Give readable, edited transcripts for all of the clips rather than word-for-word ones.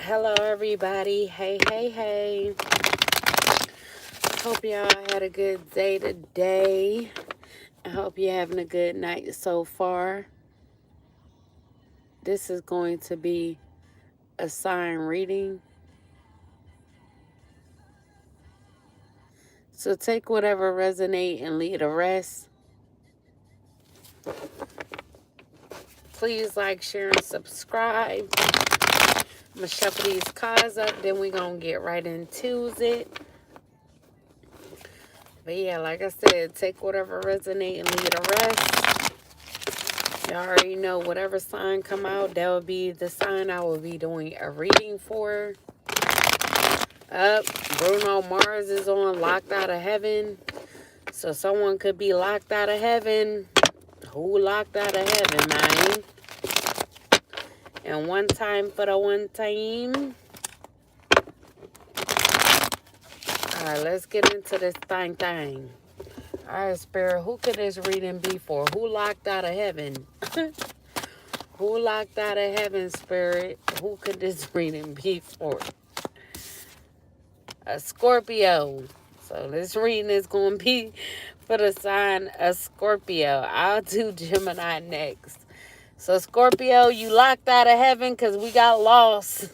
Hello, everybody. Hey, hey, hey. Hope y'all had a good day today. I hope you're having a good night so far. This is going to be a sign reading. So take whatever resonate and leave the rest. Please like, share, and subscribe. I'm going to shuffle these cards up, then we're going to get right into it. But yeah, like I said, take whatever resonate and leave the rest. You already know whatever sign come out, that will be the sign I will be doing a reading for. Bruno Mars is on Locked Out of Heaven. So someone could be locked out of heaven. Who locked out of heaven, man? And one time for the one time. Alright, let's get into this thing. Alright, Spirit, who could this reading be for? Who locked out of heaven? Who locked out of heaven, Spirit? Who could this reading be for? A Scorpio. So this reading is going to be for the sign of Scorpio. I'll do Gemini next. So Scorpio, you locked out of heaven because we got lost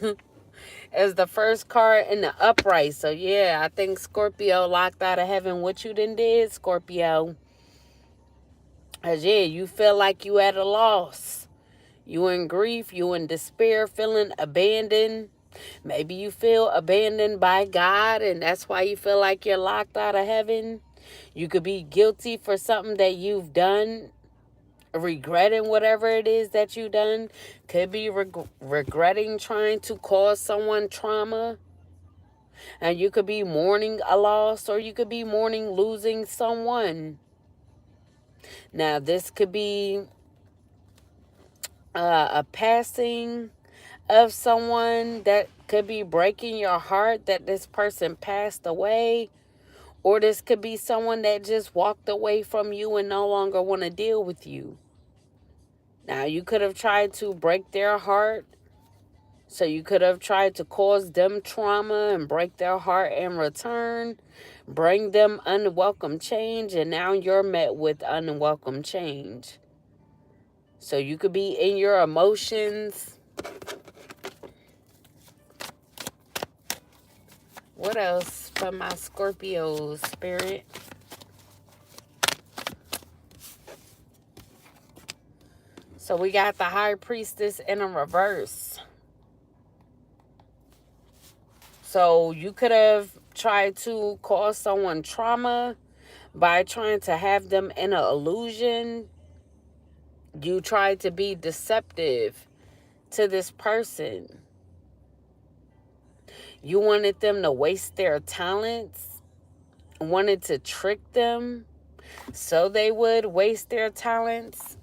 as the first card in the upright. So yeah, I think Scorpio locked out of heaven. What you did, Scorpio? Because yeah, you feel like you at a loss. You in grief, you in despair, feeling abandoned. Maybe you feel abandoned by God, and that's why you feel like you're locked out of heaven. You could be guilty for something that you've done, regretting whatever it is that you've done. Could be regretting trying to cause someone trauma. And you could be mourning a loss, or you could be mourning losing someone. Now, this could be a passing of someone that could be breaking your heart, that this person passed away. Or this could be someone that just walked away from you and no longer want to deal with you. Now, you could have tried to break their heart. So you could have tried to cause them trauma and break their heart in return. Bring them unwelcome change. And now you're met with unwelcome change. So you could be in your emotions. What else for my Scorpio spirit? So we got the High Priestess in a reverse. So you could have tried to cause someone trauma by trying to have them in an illusion. You tried to be deceptive to this person. You wanted them to waste their talents, wanted to trick them so they would waste their talents.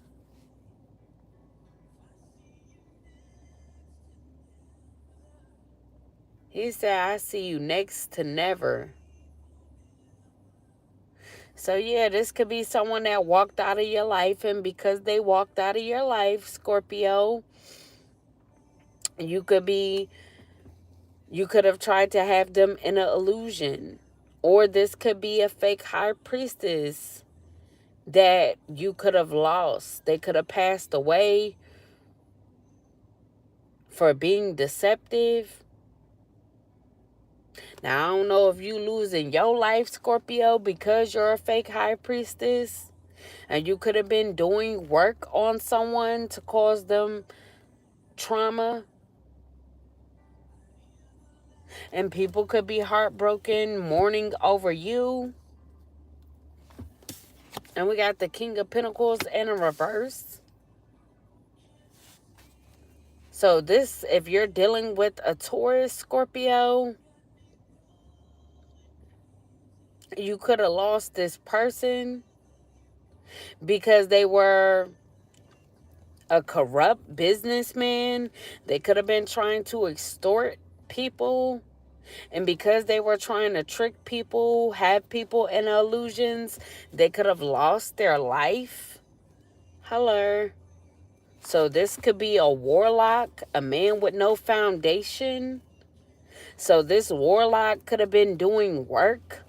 He said, I see you next to never. So yeah, this could be someone that walked out of your life, and because they walked out of your life, Scorpio, you could have tried to have them in an illusion. Or this could be a fake high priestess that you could have lost. They could have passed away for being deceptive. Now, I don't know if you losing your life, Scorpio, because you're a fake high priestess. And you could have been doing work on someone to cause them trauma. And people could be heartbroken, mourning over you. And we got the King of Pentacles in a reverse. So this, if you're dealing with a Taurus, Scorpio, you could have lost this person because they were a corrupt businessman. They could have been trying to extort people. And because they were trying to trick people, have people in illusions, they could have lost their life. Hello. So this could be a warlock, a man with no foundation. So this warlock could have been doing work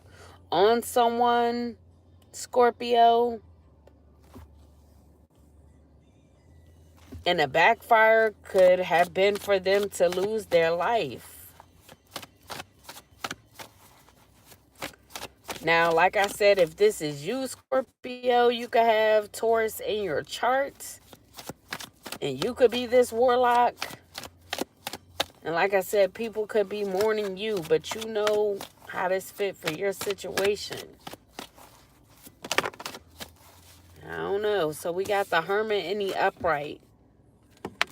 on someone, Scorpio, and a backfire could have been for them to lose their life. Now, like I said, if this is you, Scorpio, you could have Taurus in your chart, and you could be this warlock. And like I said, people could be mourning you, but you know how this fit for your situation. I don't know. So we got the Hermit in the upright.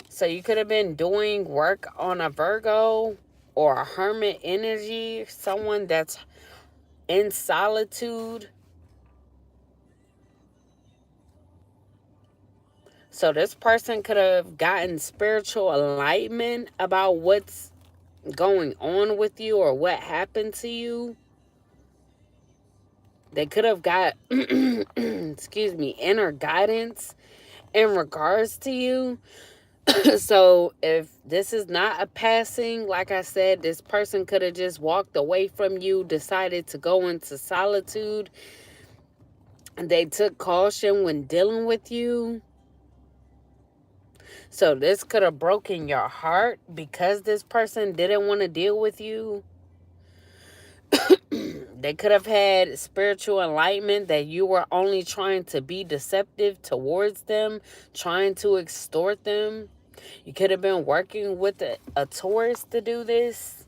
So you could have been doing work on a Virgo or a Hermit energy, someone that's in solitude. So this person could have gotten spiritual enlightenment about what's going on with you or what happened to you. They could have got, excuse me, inner guidance in regards to you. So if this is not a passing, like I said, this person could have just walked away from you, decided to go into solitude, and they took caution when dealing with you. So this could have broken your heart because this person didn't want to deal with you. They could have had spiritual enlightenment that you were only trying to be deceptive towards them, trying to extort them. You could have been working with a Taurus to do this.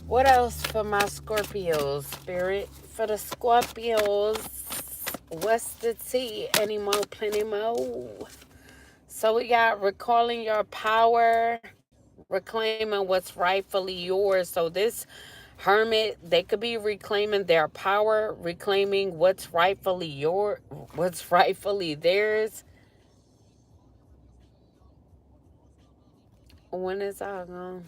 What else for my Scorpios, Spirit? For the Scorpios, what's the tea? Any more, plenty more. So we got recalling your power, reclaiming what's rightfully yours. So this Hermit, they could be reclaiming their power, reclaiming what's rightfully theirs. When is all gone?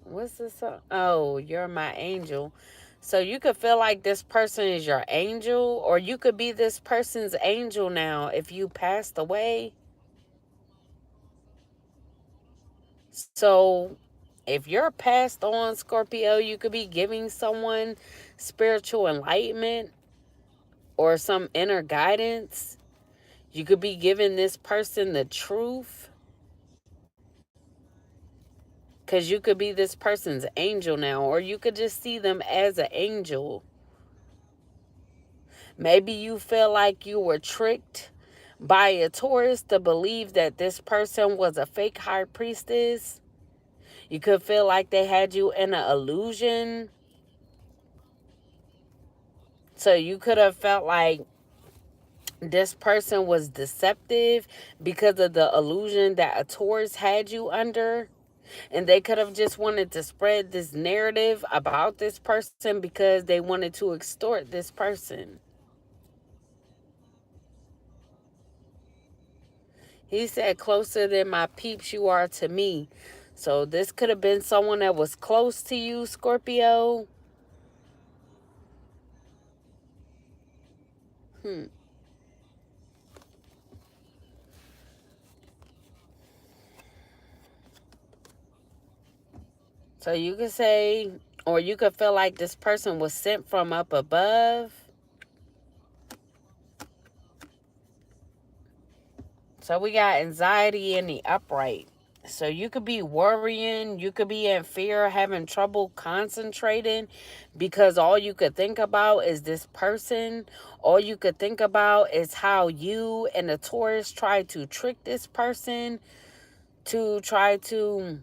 What's this? Oh, you're my angel. So you could feel like this person is your angel, or you could be this person's angel now if you passed away. So if you're passed on, Scorpio, you could be giving someone spiritual enlightenment or some inner guidance. You could be giving this person the truth, because you could be this person's angel now, or you could just see them as an angel. Maybe you feel like you were tricked by a Taurus to believe that this person was a fake high priestess. You could feel like they had you in an illusion. So you could have felt like this person was deceptive because of the illusion that a Taurus had you under. And they could have just wanted to spread this narrative about this person because they wanted to extort this person. He said, closer than my peeps you are to me. So this could have been someone that was close to you, Scorpio. So you could say, or you could feel like this person was sent from up above. So we got anxiety in the upright. So you could be worrying, you could be in fear, having trouble concentrating because all you could think about is this person. All you could think about is how you and the Taurus tried to trick this person to try to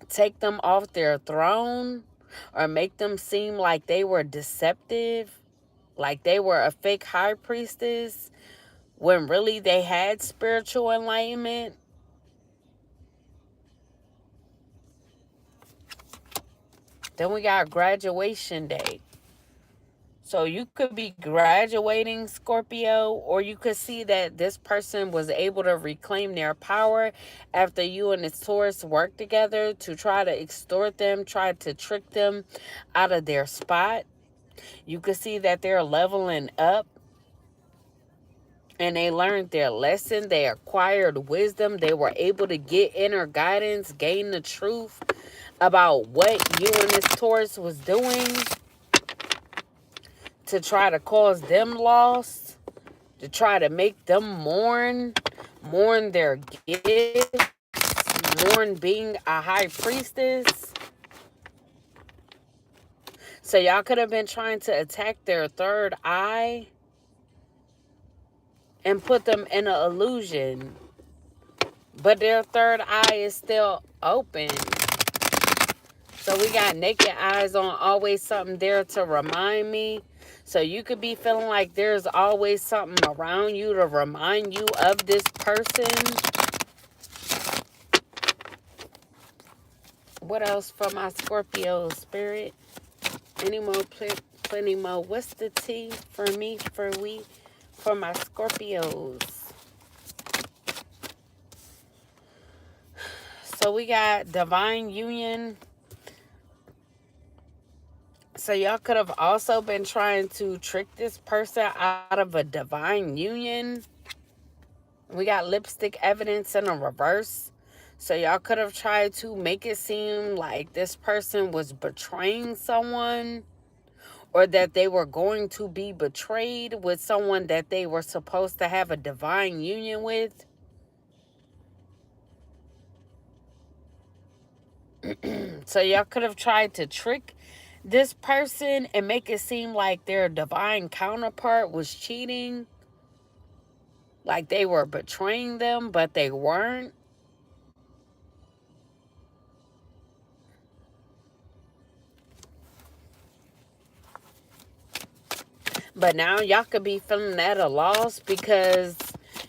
take them off their throne or make them seem like they were deceptive, like they were a fake high priestess, when really they had spiritual enlightenment. Then we got graduation day. So you could be graduating, Scorpio, or you could see that this person was able to reclaim their power after you and this Taurus worked together to try to extort them, try to trick them out of their spot. You could see that they're leveling up and they learned their lesson. They acquired wisdom. They were able to get inner guidance, gain the truth about what you and this Taurus was doing to try to cause them loss, to try to make them mourn their gifts, mourn being a high priestess. So y'all could have been trying to attack their third eye and put them in an illusion. But their third eye is still open. So we got naked eyes on, always something there to remind me. So you could be feeling like there's always something around you to remind you of this person. What else for my Scorpio spirit? Any more, plenty more. What's the tea for me, for my Scorpios? So we got divine union. So y'all could have also been trying to trick this person out of a divine union. We got lipstick evidence in a reverse. So y'all could have tried to make it seem like this person was betraying someone, or that they were going to be betrayed with someone that they were supposed to have a divine union with. So y'all could have tried to trick this person and make it seem like their divine counterpart was cheating, like they were betraying them, but they weren't. But now y'all could be feeling at a loss because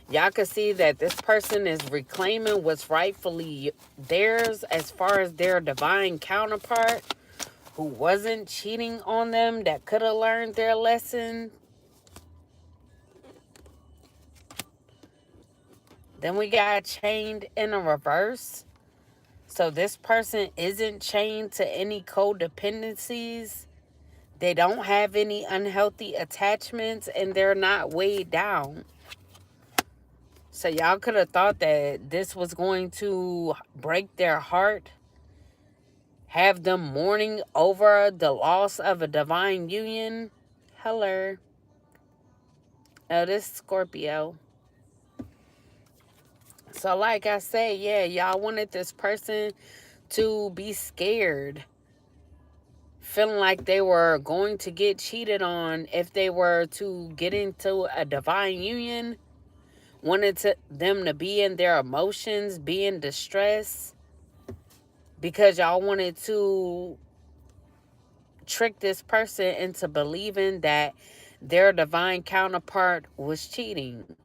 y'all could see that this person is reclaiming what's rightfully theirs as far as their divine counterpart who wasn't cheating on them, that could have learned their lesson. Then we got chained in a reverse. So this person isn't chained to any codependencies. They don't have any unhealthy attachments and they're not weighed down. So y'all could have thought that this was going to break their heart, have them mourning over the loss of a divine union. Hello. Oh, this is Scorpio. So like I said, yeah, y'all wanted this person to be scared, feeling like they were going to get cheated on if they were to get into a divine union. Wanted them to be in their emotions, be in distress, because y'all wanted to trick this person into believing that their divine counterpart was cheating,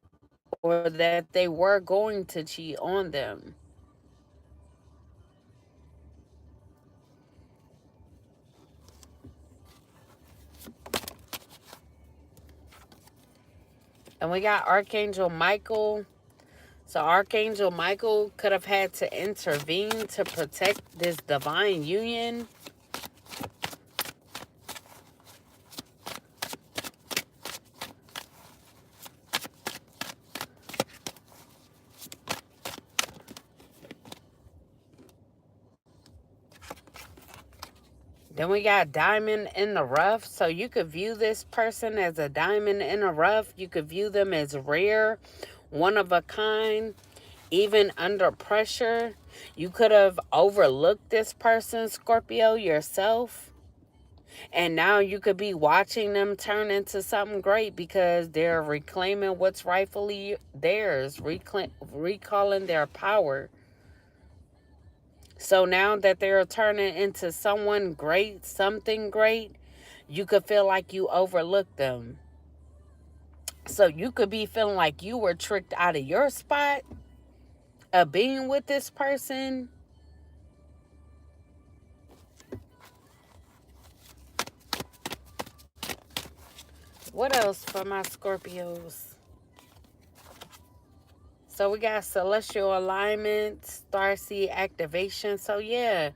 or that they were going to cheat on them. And we got Archangel Michael. So Archangel Michael could have had to intervene to protect this divine union. Then we got diamond in the rough. So you could view this person as a diamond in the rough. You could view them as rare, one of a kind, even under pressure. You could have overlooked this person, Scorpio, yourself. And now you could be watching them turn into something great because they're reclaiming what's rightfully theirs, recalling their power. So now that they're turning into someone great, something great, you could feel like you overlooked them. So you could be feeling like you were tricked out of your spot of being with this person. What else for my Scorpios? So we got celestial alignment, starseed activation. So yeah,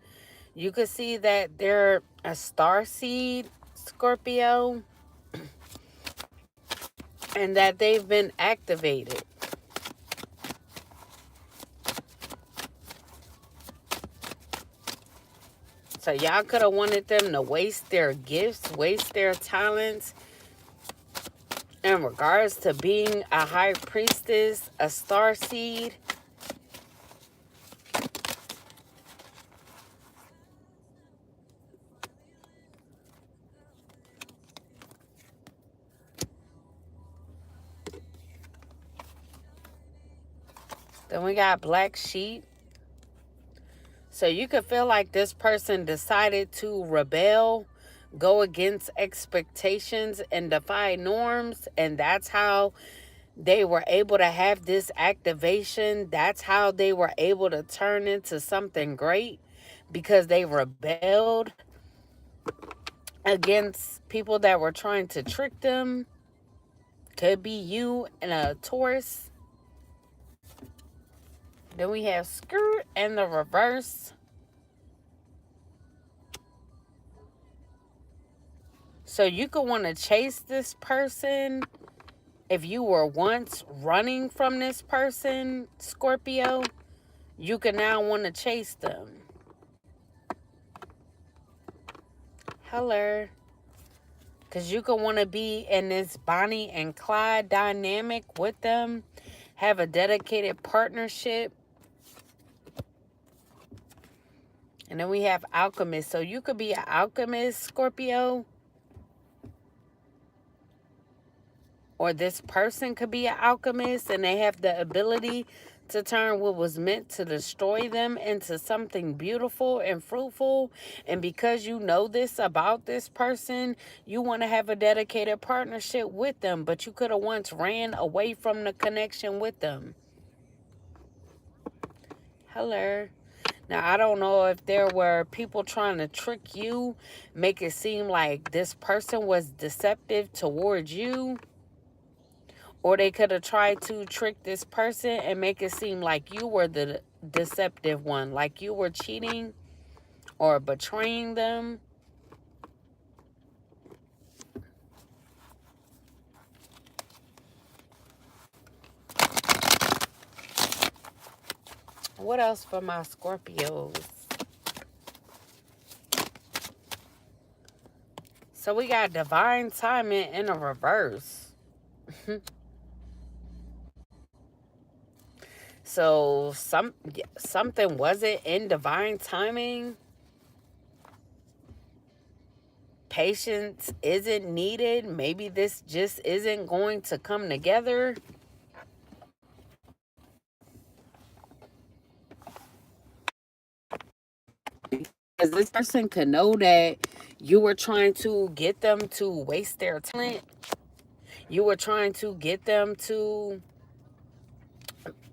you could see that they're a starseed Scorpio and that they've been activated. So y'all could have wanted them to waste their gifts, waste their talents in regards to being a high priestess, a starseed. Then we got black sheep. So you could feel like this person decided to rebel, go against expectations, and defy norms. And that's how they were able to have this activation. That's how they were able to turn into something great, because they rebelled against people that were trying to trick them. Could be you and a Taurus. Then we have skirt and the reverse. So you could want to chase this person. If you were once running from this person, Scorpio, you can now want to chase them. Hello. Because you could want to be in this Bonnie and Clyde dynamic with them. Have a dedicated partnership. And then we have alchemist. So you could be an alchemist, Scorpio. Or this person could be an alchemist, and they have the ability to turn what was meant to destroy them into something beautiful and fruitful. And because you know this about this person, you want to have a dedicated partnership with them, but you could have once ran away from the connection with them. Hello. Now, I don't know if there were people trying to trick you, make it seem like this person was deceptive towards you. Or they could have tried to trick this person and make it seem like you were the deceptive one, like you were cheating or betraying them. What else for my Scorpios? So we got divine timing in a reverse. So something wasn't in divine timing. Patience isn't needed. Maybe this just isn't going to come together. Because this person could know that you were trying to get them to waste their talent. You were trying to get them to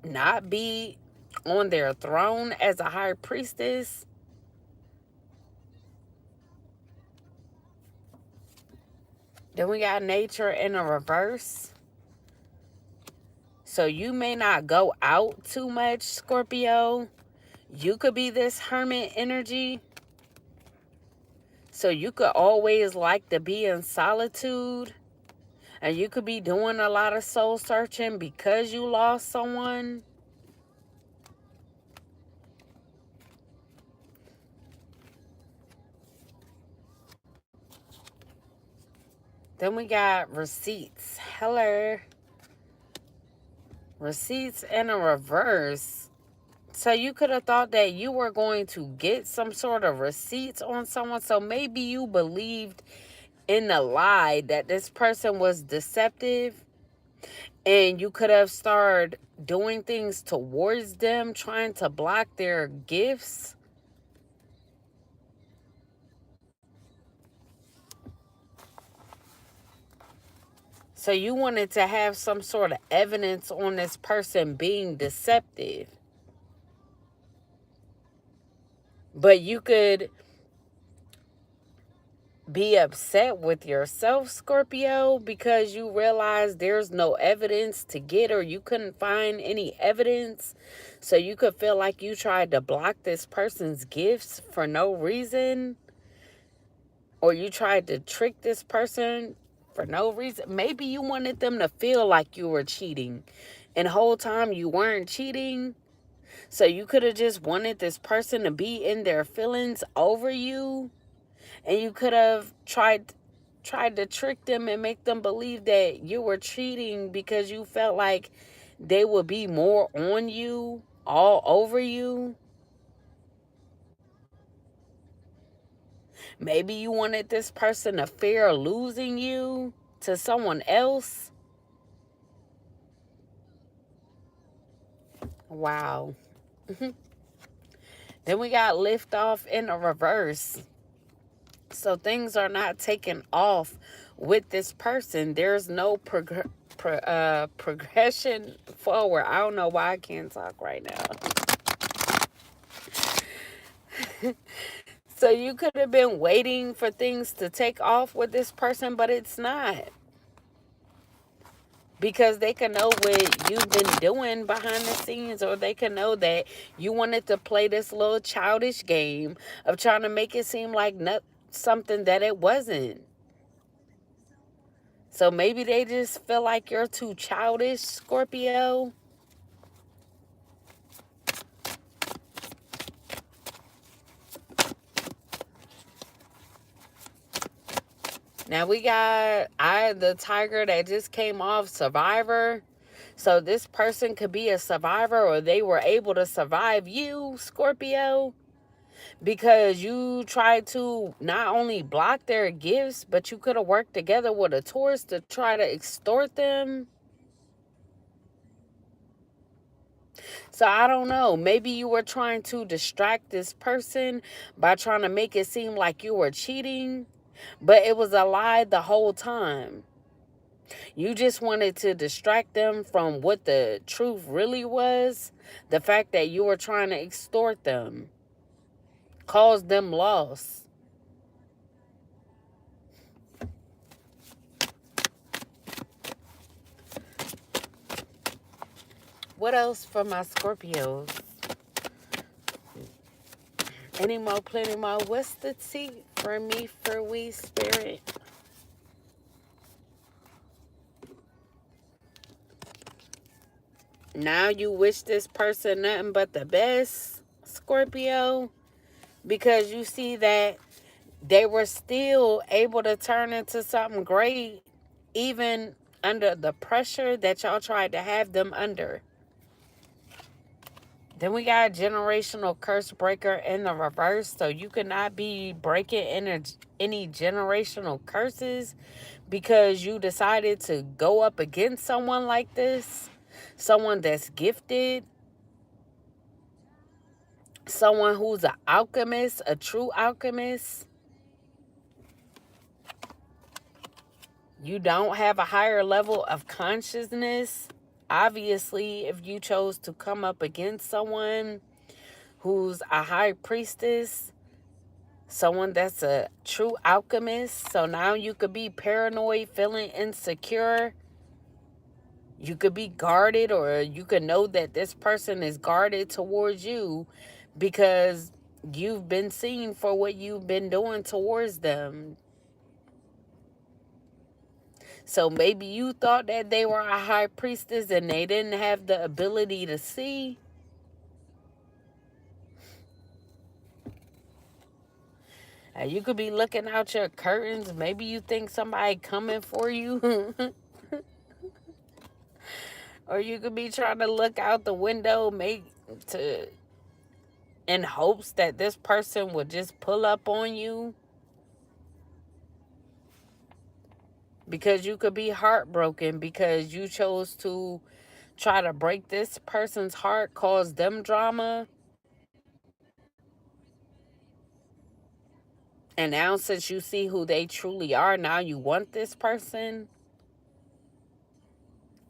not be on their throne as a high priestess. Then we got nature in a reverse. So you may not go out too much, Scorpio. You could be this hermit energy. So you could always like to be in solitude. And you could be doing a lot of soul searching because you lost someone. Then we got receipts. Hello. Receipts in a reverse. So you could have thought that you were going to get some sort of receipts on someone. So maybe you believed in the lie that this person was deceptive. And you could have started doing things towards them, trying to block their gifts. So you wanted to have some sort of evidence on this person being deceptive. But you could be upset with yourself, Scorpio, because you realize there's no evidence to get, or you couldn't find any evidence. So you could feel like you tried to block this person's gifts for no reason, or you tried to trick this person for no reason. Maybe you wanted them to feel like you were cheating, and the whole time you weren't cheating. So you could have just wanted this person to be in their feelings over you, and you could have tried to trick them and make them believe that you were cheating because you felt like they would be more on you, all over you. Maybe you wanted this person to fear losing you to someone else. Wow. Then we got lift off in a reverse. So things are not taken off with this person. There's no progression forward. I don't know why I can't talk right now. So you could have been waiting for things to take off with this person, but it's not. Because they can know what you've been doing behind the scenes, or they can know that you wanted to play this little childish game of trying to make it seem like something that it wasn't. So maybe they just feel like you're too childish, Scorpio. Now we got the tiger that just came off, survivor. So this person could be a survivor, or they were able to survive you, Scorpio, because you tried to not only block their gifts, but you could have worked together with a Taurus to try to extort them. So I don't know. Maybe you were trying to distract this person by trying to make it seem like you were cheating, but it was a lie the whole time. You just wanted to distract them from what the truth really was. The fact that you were trying to extort them, cause them loss. What else for my Scorpios? Any more, plenty more. What's the tea for me, for we, spirit? Now you wish this person nothing but the best, Scorpio, because you see that they were still able to turn into something great, even under the pressure that y'all tried to have them under. Then we got generational curse breaker in the reverse. So you cannot be breaking any generational curses because you decided to go up against someone like this. Someone that's gifted. Someone who's an alchemist, a true alchemist. You don't have a higher level of consciousness. Obviously, if you chose to come up against someone who's a high priestess, someone that's a true alchemist, so now you could be paranoid, feeling insecure. You could be guarded, or you could know that this person is guarded towards you because you've been seen for what you've been doing towards them. So maybe you thought that they were a high priestess and they didn't have the ability to see. You could be looking out your curtains. Maybe you think somebody coming for you. Or you could be trying to look out the window, in hopes that this person would just pull up on you. Because you could be heartbroken because you chose to try to break this person's heart, cause them drama. And now since you see who they truly are, now you want this person.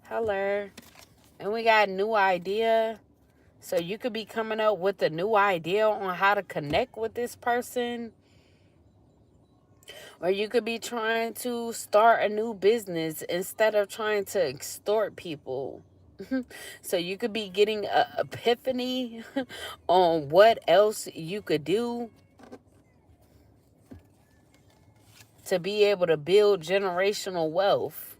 Hello. And we got a new idea. So you could be coming up with a new idea on how to connect with this person. Or you could be trying to start a new business instead of trying to extort people. So you could be getting an epiphany on what else you could do to be able to build generational wealth.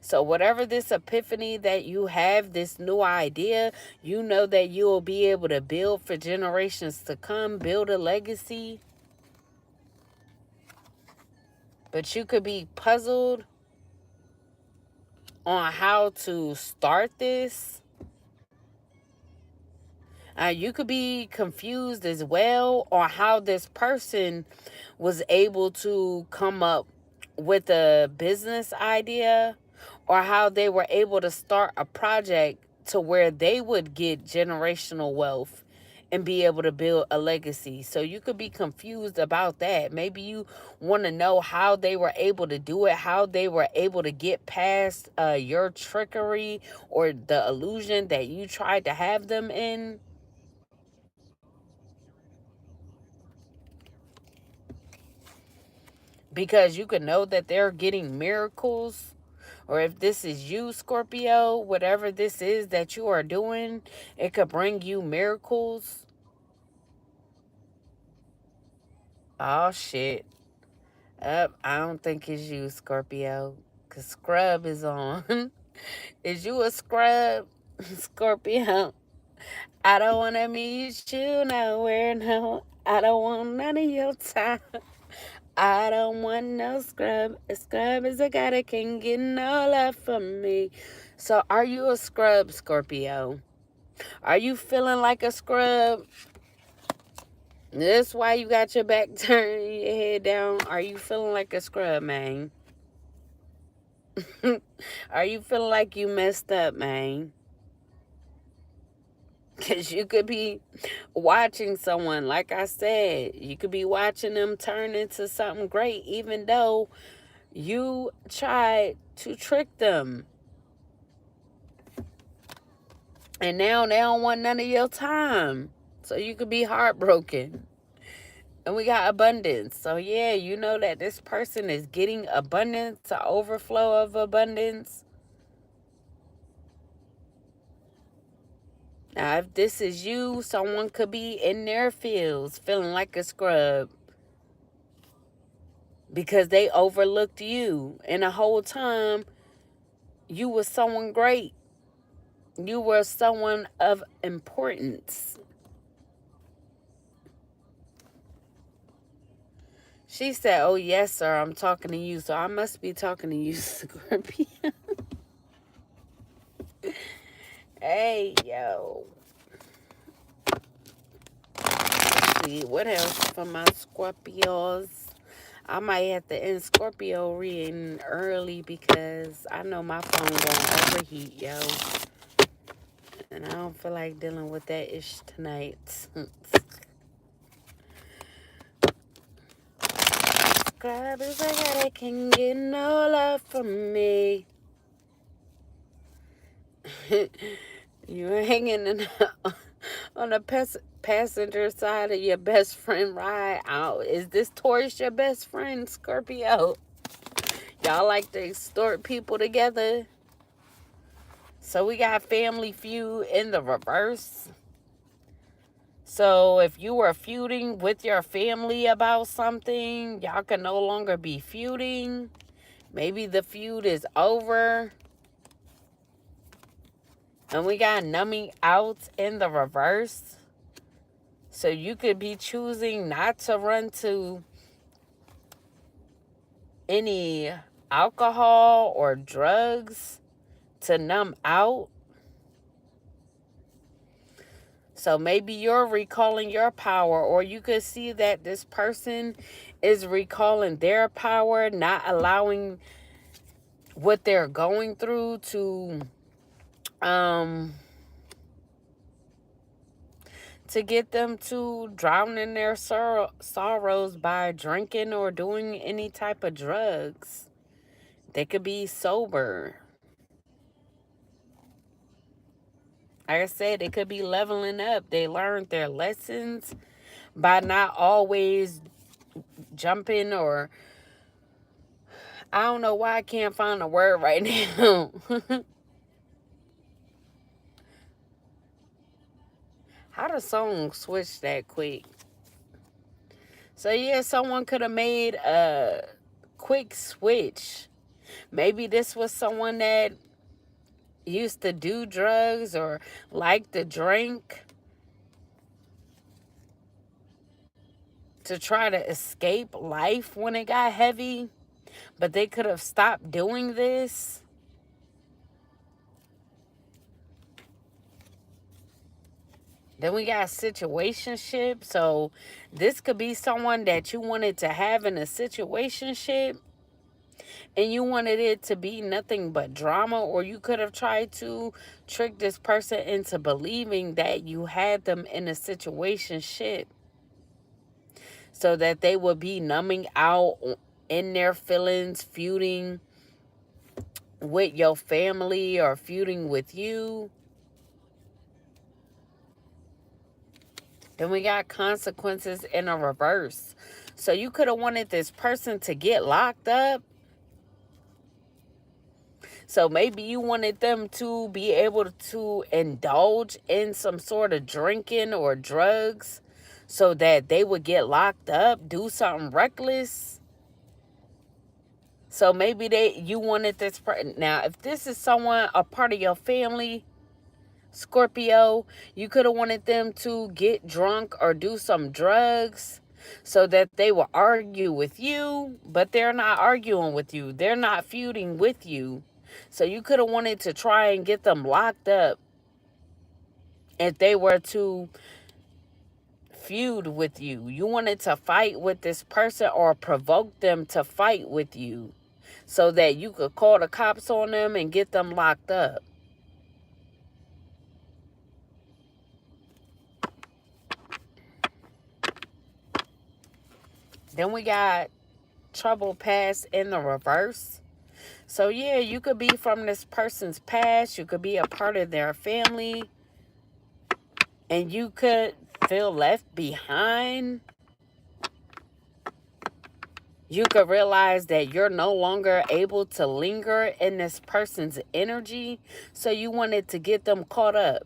So whatever this epiphany that you have, this new idea, you know that you will be able to build for generations to come, build a legacy. But you could be puzzled on how to start this. You could be confused as well on how this person was able to come up with a business idea, or how they were able to start a project to where they would get generational wealth and be able to build a legacy. So you could be confused about that. Maybe you want to know how they were able to do it, how they were able to get past your trickery or the illusion that you tried to have them in. Because you could know that they're getting miracles. Or if this is you, Scorpio, whatever this is that you are doing, it could bring you miracles. Oh, shit. I don't think it's you, Scorpio. Because scrub is on. Is you a scrub, Scorpio? I don't want to meet you nowhere, no. I don't want none of your time. I don't want no scrub. A scrub is a guy that can get no love from me. So are you a scrub, Scorpio? Are you feeling like a scrub? That's why you got your back turned, your head down. Are you feeling like a scrub, man? Are you feeling like you messed up, man? Because you could be watching someone, like I said, you could be watching them turn into something great, even though you tried to trick them. And now they don't want none of your time. So you could be heartbroken. And we got abundance. So yeah, you know that this person is getting abundance, an overflow of abundance. Now, if this is you, someone could be in their fields feeling like a scrub because they overlooked you. And the whole time, you were someone great. You were someone of importance. She said, oh, yes, sir, I'm talking to you. So I must be talking to you, Scorpio. Hey, yo. Let's see, what else for my Scorpios? I might have to end Scorpio reading early because I know my phone gonna overheat, yo. And I don't feel like dealing with that ish tonight. Scrub is a guy that can get no love from me. You're hanging on the passenger side of your best friend ride out. Is this Taurus your best friend, Scorpio? Y'all like to extort people together? So we got family feud in the reverse. So if you were feuding with your family about something, y'all can no longer be feuding. Maybe the feud is over. And we got numbing out in the reverse. So you could be choosing not to run to any alcohol or drugs to numb out. So maybe you're recalling your power, or you could see that this person is recalling their power, not allowing what they're going through to get them to drown in their sorrows by drinking or doing any type of drugs. They could be sober. Like I said, it could be leveling up. They learned their lessons by not always jumping or I don't know why I can't find a word right now. How the song switch that quick? So yeah, someone could have made a quick switch. Maybe this was someone that used to do drugs or liked to drink to try to escape life when it got heavy, but they could have stopped doing this. Then we got situationship. So this could be someone that you wanted to have in a situationship and you wanted it to be nothing but drama, or you could have tried to trick this person into believing that you had them in a situationship so that they would be numbing out in their feelings, feuding with your family or feuding with you. Then we got consequences in a reverse. So you could have wanted this person to get locked up. So maybe you wanted them to be able to indulge in some sort of drinking or drugs so that they would get locked up, do something reckless. So maybe you wanted this person. Now, if this is someone, a part of your family, Scorpio, you could have wanted them to get drunk or do some drugs so that they will argue with you, but they're not arguing with you. They're not feuding with you. So you could have wanted to try and get them locked up if they were to feud with you. You wanted to fight with this person or provoke them to fight with you so that you could call the cops on them and get them locked up. Then we got trouble past in the reverse. So yeah, you could be from this person's past. You could be a part of their family. And you could feel left behind. You could realize that you're no longer able to linger in this person's energy. So you wanted to get them caught up.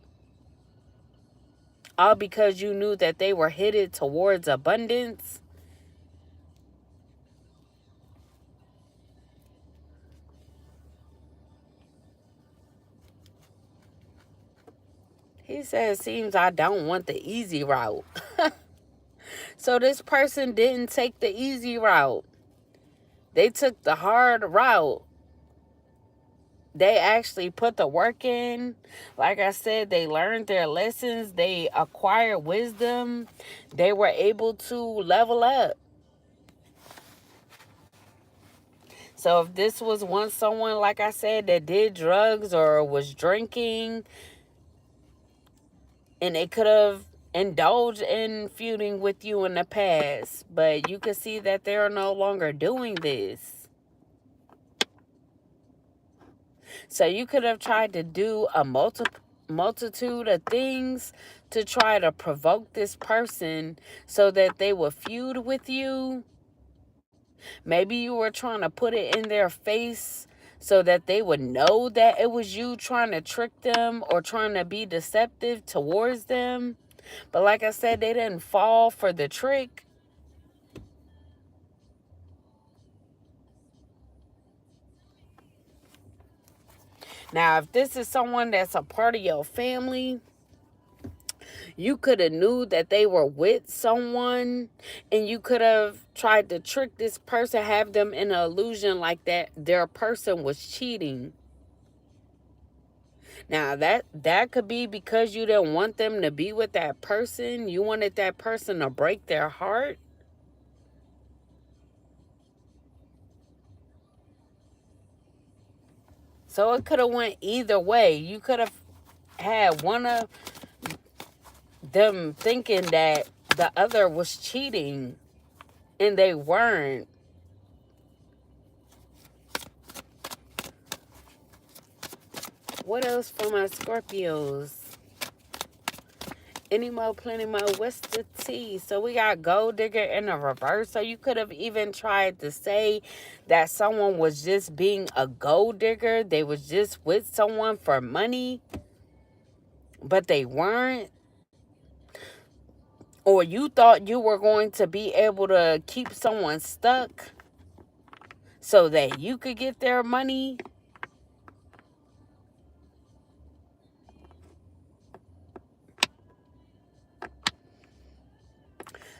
All because you knew that they were headed towards abundance. He says, seems I don't want the easy route. So this person didn't take the easy route. They took the hard route. They actually put the work in. Like I said, they learned their lessons. They acquired wisdom. They were able to level up. So if this was once someone, like I said, that did drugs or was drinking, and they could have indulged in feuding with you in the past, but you could see that they're no longer doing this. So you could have tried to do a multitude of things to try to provoke this person so that they would feud with you. Maybe you were trying to put it in their face so that they would know that it was you trying to trick them or trying to be deceptive towards them. But like I said, they didn't fall for the trick. Now, if this is someone that's a part of your family, you could have knew that they were with someone and you could have tried to trick this person, have them in an illusion like that their person was cheating. Now, that could be because you didn't want them to be with that person. You wanted that person to break their heart. So it could have went either way. You could have had one of them thinking that the other was cheating and they weren't. What else for my Scorpios? Any more, plenty more. What's the tea? So we got gold digger in the reverse. So you could have even tried to say that someone was just being a gold digger. They was just with someone for money, but they weren't. Or you thought you were going to be able to keep someone stuck so that you could get their money.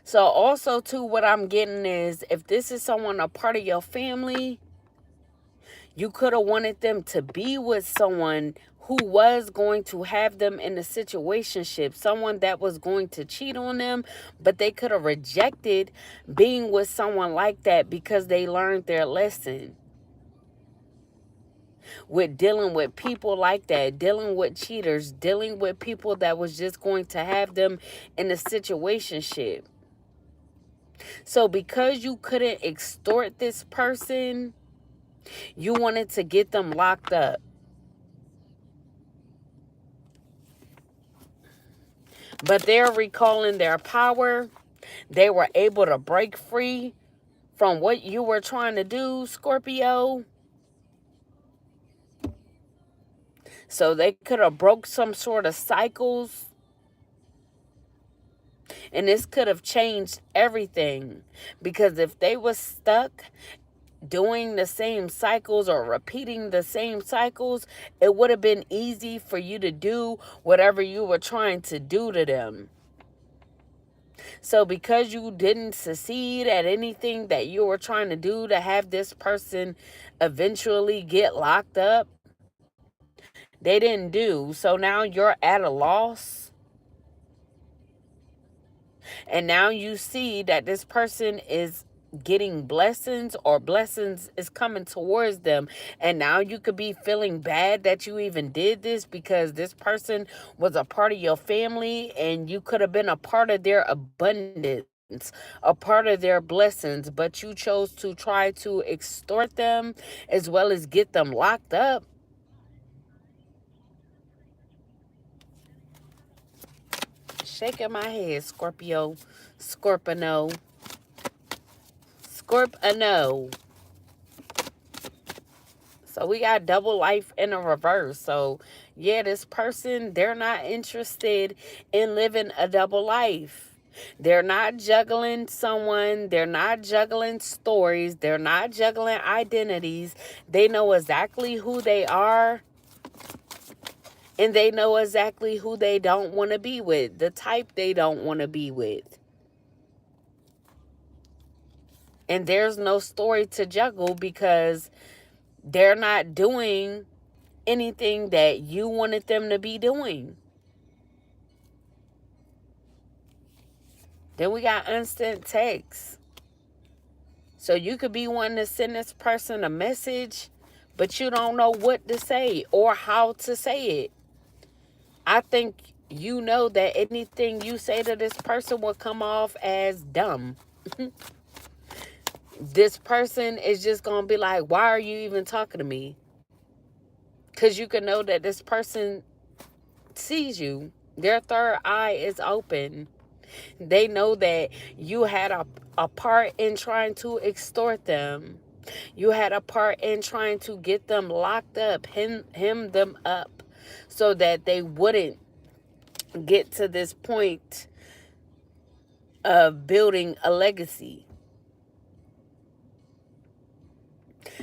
So also too, what I'm getting is, if this is someone a part of your family, you could have wanted them to be with someone who was going to have them in a situationship, someone that was going to cheat on them, but they could have rejected being with someone like that because they learned their lesson with dealing with people like that, dealing with cheaters, dealing with people that was just going to have them in a situationship. So because you couldn't extort this person, you wanted to get them locked up. But they're recalling their power. They were able to break free from what you were trying to do, Scorpio. So they could have broke some sort of cycles. And this could have changed everything. Because if they was stuck doing the same cycles or repeating the same cycles, it would have been easy for you to do whatever you were trying to do to them. So because you didn't succeed at anything that you were trying to do to have this person eventually get locked up, they didn't do. So now you're at a loss. And now you see that this person is getting blessings, or blessings is coming towards them. And now you could be feeling bad that you even did this, because this person was a part of your family and you could have been a part of their abundance, a part of their blessings, but you chose to try to extort them as well as get them locked up. Shaking my head, Scorpio, Scorpio, Scorpio. So we got double life in a reverse. So yeah, this person, they're not interested in living a double life. They're not juggling someone. They're not juggling stories. They're not juggling identities. They know exactly who they are. And they know exactly who they don't want to be with. The type they don't want to be with. And there's no story to juggle, because they're not doing anything that you wanted them to be doing. Then we got instant text. So you could be wanting to send this person a message, but you don't know what to say or how to say it. I think you know that anything you say to this person will come off as dumb. This person is just going to be like, why are you even talking to me? Because you can know that this person sees you. Their third eye is open. They know that you had a part in trying to extort them. You had a part in trying to get them locked up, hem them up, so that they wouldn't get to this point of building a legacy.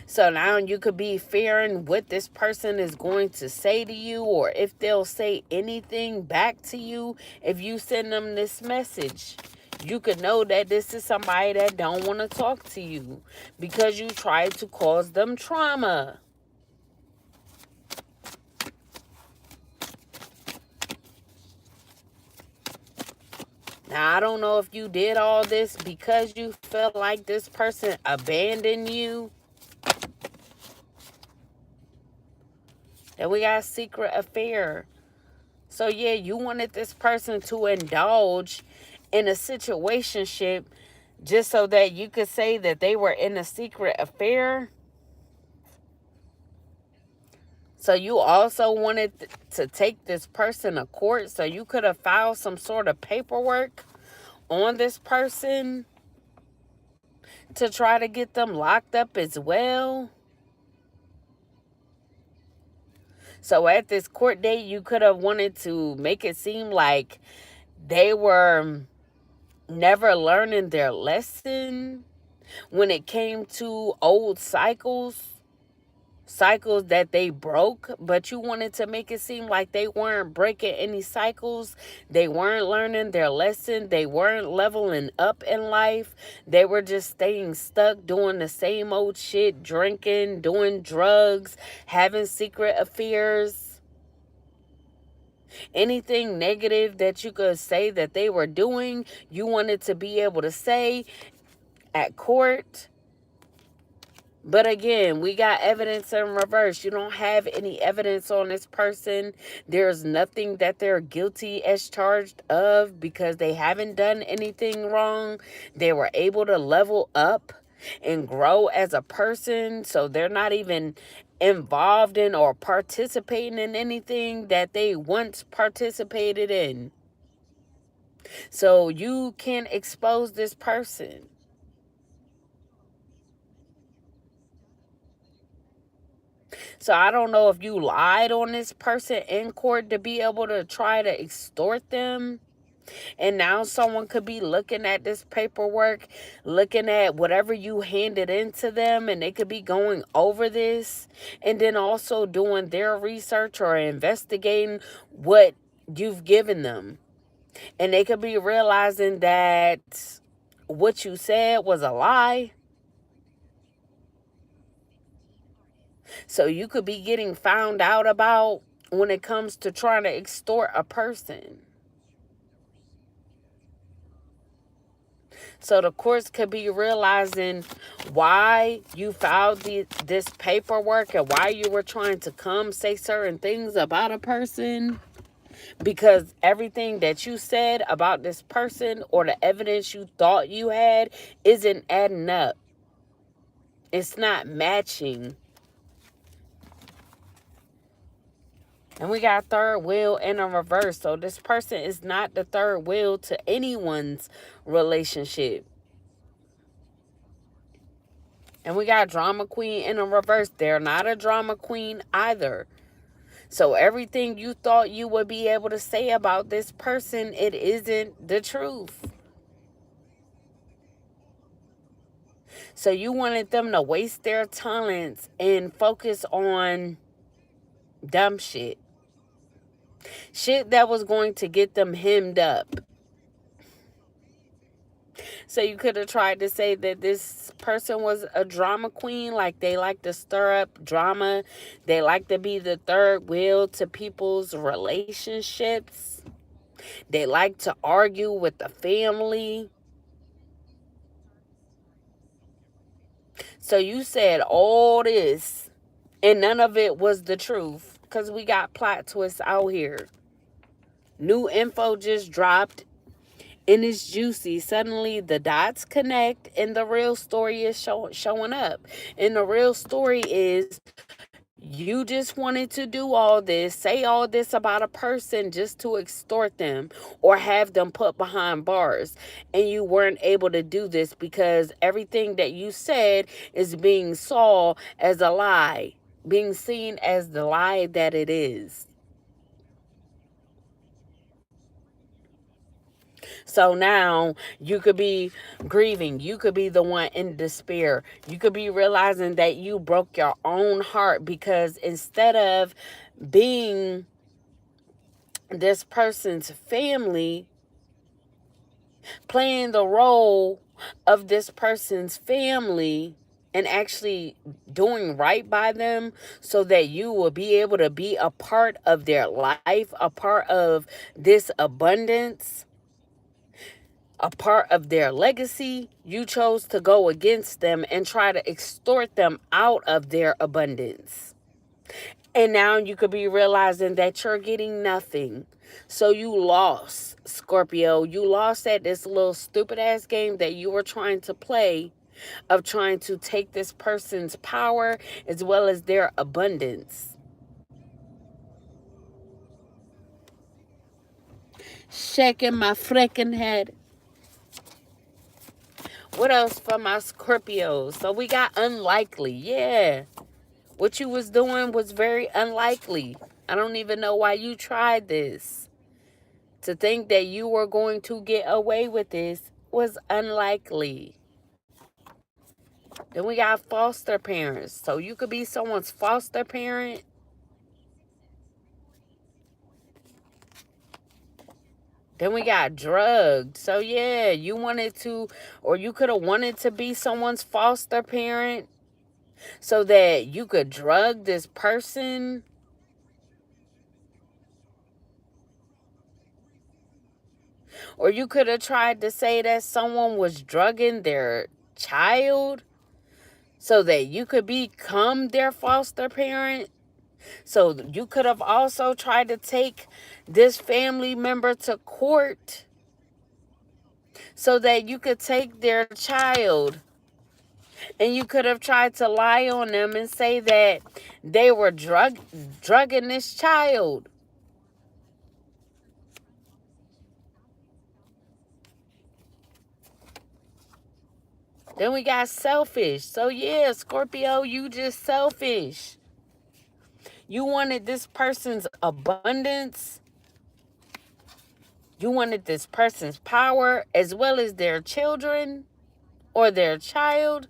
So now you could be fearing what this person is going to say to you, or if they'll say anything back to you if you send them this message. You could know that this is somebody that don't want to talk to you because you tried to cause them trauma. Now, I don't know if you did all this because you felt like this person abandoned you. Then we got secret affair. So yeah, you wanted this person to indulge in a situationship just so that you could say that they were in a secret affair. So you also wanted to take this person to court, so you could have filed some sort of paperwork on this person to try to get them locked up as well. So at this court date, you could have wanted to make it seem like they were never learning their lesson when it came to old cycles that they broke, but you wanted to make it seem like they weren't breaking any cycles. They weren't learning their lesson. They weren't leveling up in life. They were just staying stuck doing the same old shit, drinking, doing drugs, having secret affairs. Anything negative that you could say that they were doing, you wanted to be able to say at court. But again, we got evidence in reverse. You don't have any evidence on this person. There's nothing that they're guilty as charged of because they haven't done anything wrong. They were able to level up and grow as a person. So they're not even involved in or participating in anything that they once participated in. So you can expose this person. So I don't know if you lied on this person in court to be able to try to extort them. And now someone could be looking at this paperwork, looking at whatever you handed into them, and they could be going over this and then also doing their research or investigating what you've given them. And they could be realizing that what you said was a lie. So you could be getting found out about when it comes to trying to extort a person. So the courts could be realizing why you filed this paperwork and why you were trying to come say certain things about a person. Because everything that you said about this person or the evidence you thought you had isn't adding up. It's not matching. And we got third wheel in a reverse. So this person is not the third wheel to anyone's relationship. And we got drama queen in a reverse. They're not a drama queen either. So everything you thought you would be able to say about this person, it isn't the truth. So you wanted them to waste their talents and focus on dumb shit. Shit that was going to get them hemmed up. So you could have tried to say that this person was a drama queen, like they like to stir up drama. They like to be the third wheel to people's relationships. They like to argue with the family. So you said all this and none of it was the truth because we got plot twists out here. New info just dropped and it's juicy. Suddenly the dots connect and the real story is showing up. And the real story is you just wanted to do all this, say all this about a person just to extort them or have them put behind bars. And you weren't able to do this because everything that you said is being saw as a lie, being seen as the lie that it is. So now you could be grieving. You could be the one in despair. You could be realizing that you broke your own heart because instead of being this person's family, playing the role of this person's family and actually doing right by them so that you will be able to be a part of their life, a part of this abundance, a part of their legacy, you chose to go against them and try to extort them out of their abundance. And now you could be realizing that you're getting nothing. So you lost, Scorpio. You lost at this little stupid ass game that you were trying to play of trying to take this person's power as well as their abundance. Shaking my freaking head. What else for my Scorpios? So we got unlikely. Yeah. What you was doing was very unlikely. I don't even know why you tried this. To think that you were going to get away with this was unlikely. Then we got foster parents. So you could be someone's foster parent. Then we got drugged. So yeah, you wanted to, or you could have wanted to be someone's foster parent so that you could drug this person. Or you could have tried to say that someone was drugging their child so that you could become their foster parent. So you could have also tried to take this family member to court so that you could take their child. And you could have tried to lie on them and say that they were drugging this child. Then we got selfish. So yeah, Scorpio, you just selfish. You wanted this person's abundance. You wanted this person's power as well as their children or their child.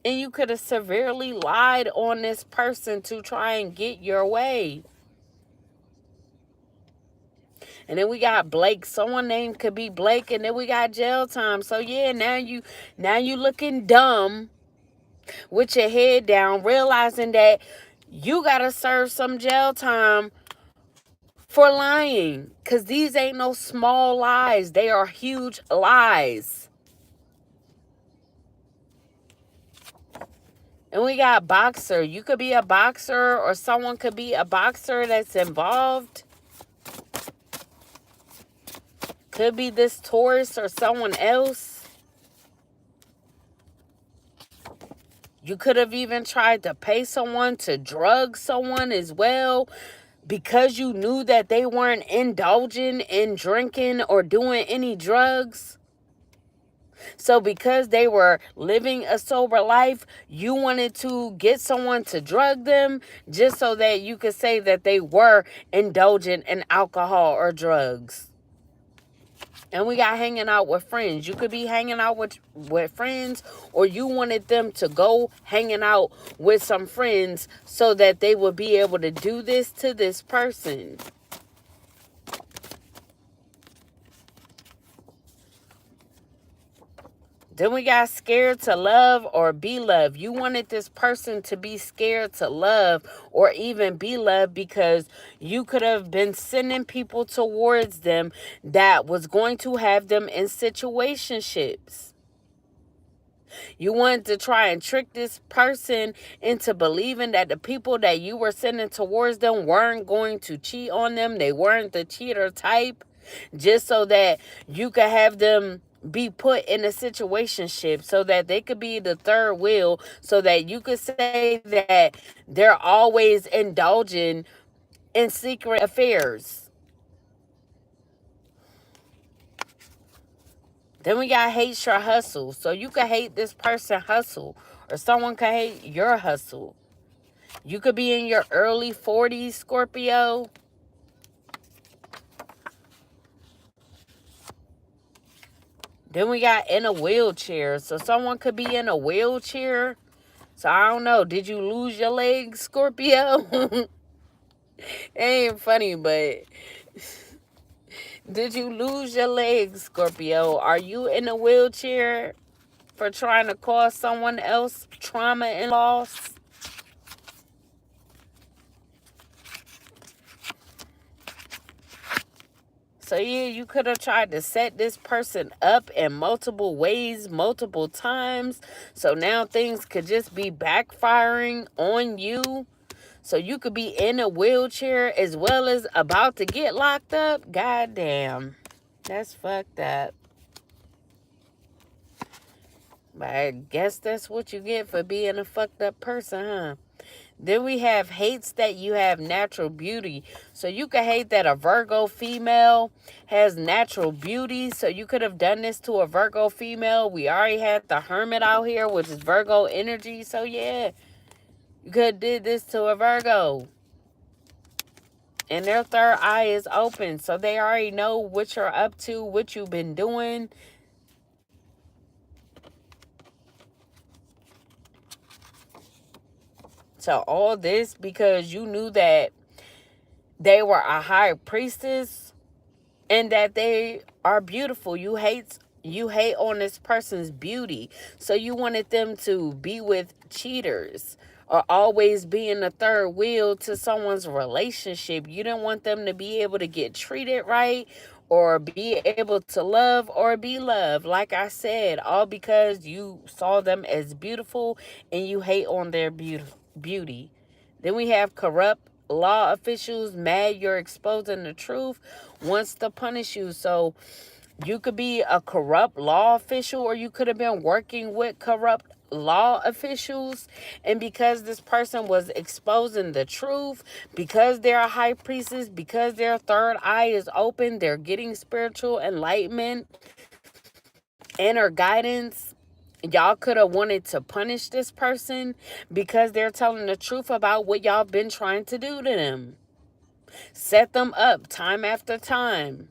And you could have severely lied on this person to try and get your way. And then we got Blake. Someone named could be Blake. And then we got jail time. So yeah, now you looking dumb with your head down, realizing that you gotta serve some jail time for lying. Because these ain't no small lies. They are huge lies. And we got boxer. You could be a boxer or someone could be a boxer that's involved. Could be this Taurus or someone else. You could have even tried to pay someone to drug someone as well because you knew that they weren't indulging in drinking or doing any drugs. So because they were living a sober life, you wanted to get someone to drug them just so that you could say that they were indulging in alcohol or drugs. And we got hanging out with friends. You could be hanging out with friends, or you wanted them to go hanging out with some friends so that they would be able to do this to this person. Then we got scared to love or be loved. You wanted this person to be scared to love or even be loved because you could have been sending people towards them that was going to have them in situationships. You wanted to try and trick this person into believing that the people that you were sending towards them weren't going to cheat on them. They weren't the cheater type, just so that you could have them be put in a situationship so that they could be the third wheel, so that you could say that they're always indulging in secret affairs. Then we got hate your hustle. So you could hate this person hustle, or someone could hate your hustle. You could be in your early 40s, Scorpio. Then we got in a wheelchair. So someone could be in a wheelchair. So I don't know. Did you lose your legs, Scorpio? It ain't funny, but did you lose your legs, Scorpio? Are you in a wheelchair for trying to cause someone else trauma and loss? So yeah, you could have tried to set this person up in multiple ways, multiple times. So now things could just be backfiring on you. So you could be in a wheelchair as well as about to get locked up. God damn. That's fucked up. But I guess that's what you get for being a fucked up person, huh? Then we have hates that you have natural beauty. So you could hate that a Virgo female has natural beauty. So you could have done this to a Virgo female. We already had the Hermit out here, which is Virgo energy. So yeah, you could have did this to a Virgo. And their third eye is open. So they already know what you're up to, what you've been doing. So all this because you knew that they were a high priestess and that they are beautiful. You hate on this person's beauty. So you wanted them to be with cheaters or always be in the third wheel to someone's relationship. You didn't want them to be able to get treated right or be able to love or be loved. Like I said, all because you saw them as beautiful and you hate on their beauty. Then we have corrupt law officials mad you're exposing the truth, wants to punish you. So you could be a corrupt law official or you could have been working with corrupt law officials. And because this person was exposing the truth, because they're a high priestess, because their third eye is open, they're getting spiritual enlightenment, inner guidance. Y'all could have wanted to punish this person because they're telling the truth about what y'all been trying to do to them. Set them up time after time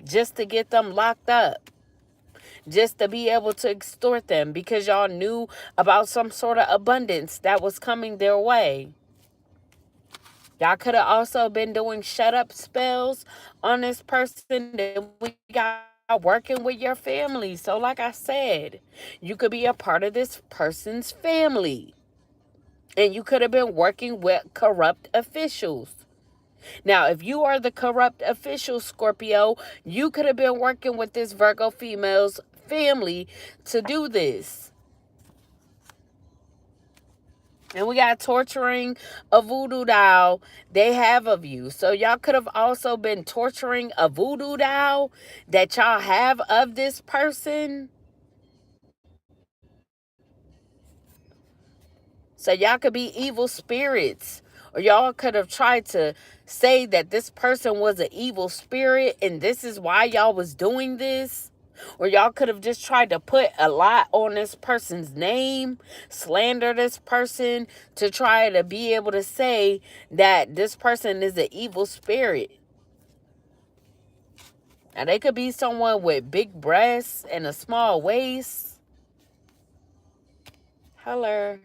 just to get them locked up, just to be able to extort them because y'all knew about some sort of abundance that was coming their way. Y'all could have also been doing shut up spells on this person. That we got working with your family. So like I said, you could be a part of this person's family. And you could have been working with corrupt officials. Now, if you are the corrupt official, Scorpio, you could have been working with this Virgo female's family to do this. And we got torturing a voodoo doll they have of you. So y'all could have also been torturing a voodoo doll that y'all have of this person. So y'all could be evil spirits. Or y'all could have tried to say that this person was an evil spirit and this is why y'all was doing this. Or y'all could have just tried to put a lot on this person's name, slander this person to try to be able to say that this person is an evil spirit. Now, they could be someone with big breasts and a small waist. Hello.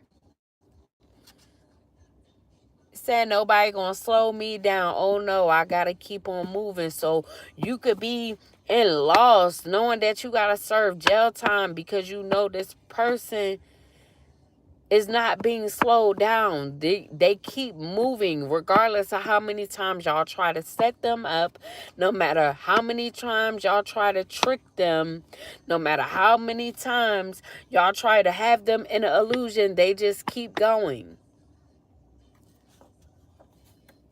Said nobody gonna slow me down. Oh no, I gotta keep on moving. So you could be in loss knowing that you gotta serve jail time because you know this person is not being slowed down. They keep moving regardless of how many times y'all try to set them up, no matter how many times y'all try to trick them, no matter how many times y'all try to have them in an illusion, they just keep going.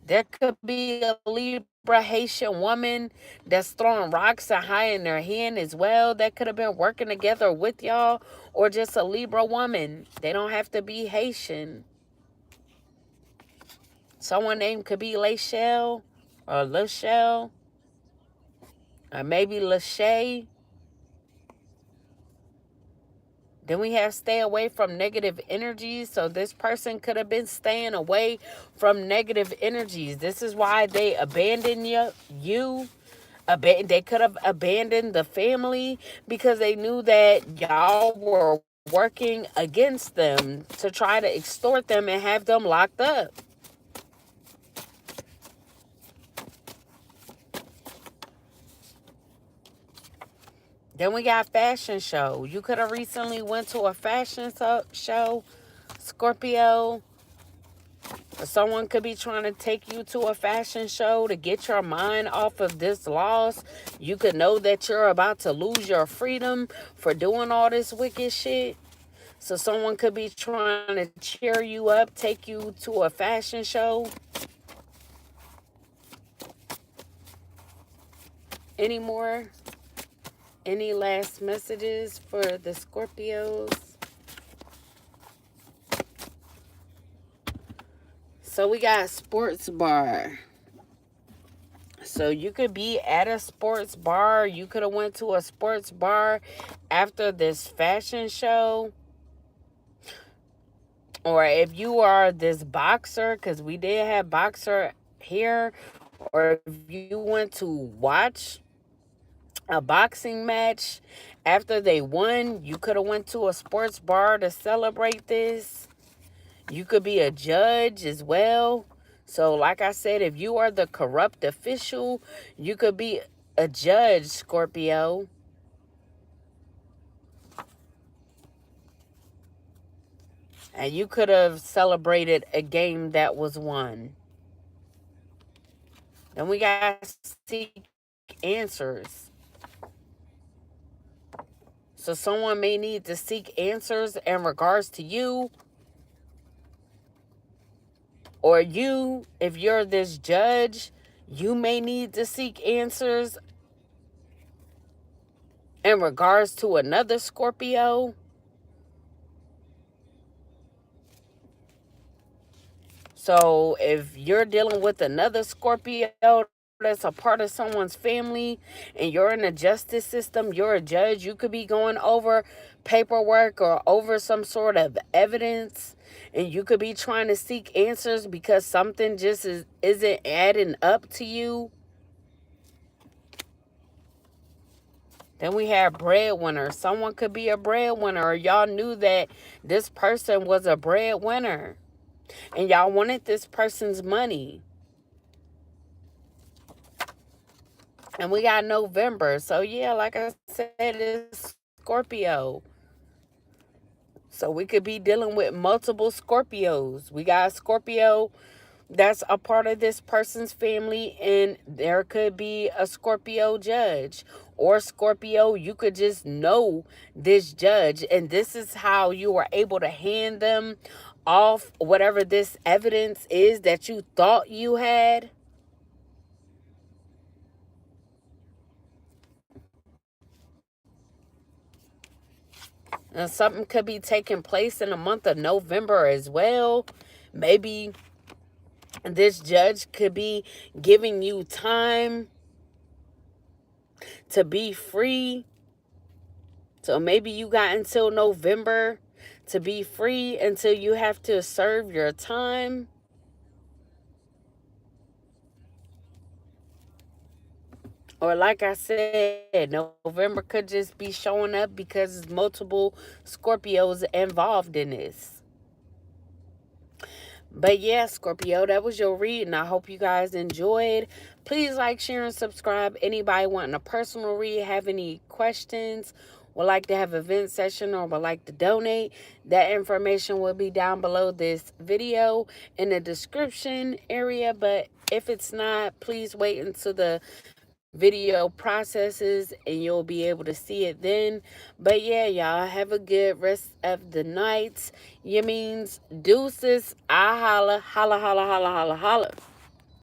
There could be a Libra Haitian woman that's throwing rocks and hiding their hand as well. That could have been working together with y'all. Or just a Libra woman. They don't have to be Haitian. Someone named could be Lachelle or Lachelle or maybe Lachey. Then we have stay away from negative energies. So this person could have been staying away from negative energies. This is why they abandoned you. They could have abandoned the family because they knew that y'all were working against them to try to extort them and have them locked up. Then we got fashion show. You could have recently went to a fashion show, Scorpio. Or someone could be trying to take you to a fashion show to get your mind off of this loss. You could know that you're about to lose your freedom for doing all this wicked shit. So someone could be trying to cheer you up, take you to a fashion show. Any more? Any last messages for the Scorpios? So we got sports bar. So you could be at a sports bar. You could have went to a sports bar after this fashion show. Or if you are this boxer, because we did have boxer here, or if you went to watch a boxing match after they won, you could have went to a sports bar to celebrate this. You could be a judge as well. So like I said, if you are the corrupt official, you could be a judge, Scorpio. And you could have celebrated a game that was won. Then we got to seek answers. So someone may need to seek answers in regards to you. Or you, if you're this judge, you may need to seek answers in regards to another Scorpio. So if you're dealing with another Scorpio that's a part of someone's family and you're in the justice system, you're a judge, you could be going over paperwork or over some sort of evidence, and you could be trying to seek answers because something just isn't adding up to you. Then we have breadwinner. Someone could be a breadwinner, or y'all knew that this person was a breadwinner and y'all wanted this person's money. And we got November. So yeah, like I said, it's Scorpio. So we could be dealing with multiple Scorpios. We got Scorpio that's a part of this person's family, and there could be a Scorpio judge. Or Scorpio, you could just know this judge, and this is how you were able to hand them off whatever this evidence is that you thought you had. And something could be taking place in the month of November as well. Maybe this judge could be giving you time to be free. So maybe you got until November to be free until you have to serve your time. Or like I said, November could just be showing up because there's multiple Scorpios involved in this. But yeah, Scorpio, that was your reading. I hope you guys enjoyed. Please like, share, and subscribe. Anybody wanting a personal read, have any questions, would like to have a vent session, or would like to donate, that information will be down below this video in the description area. But if it's not, please wait until the video processes and you'll be able to see it then. But yeah, y'all have a good rest of the night. You means deuces. I holla, holla, holla, holla, holla, holla.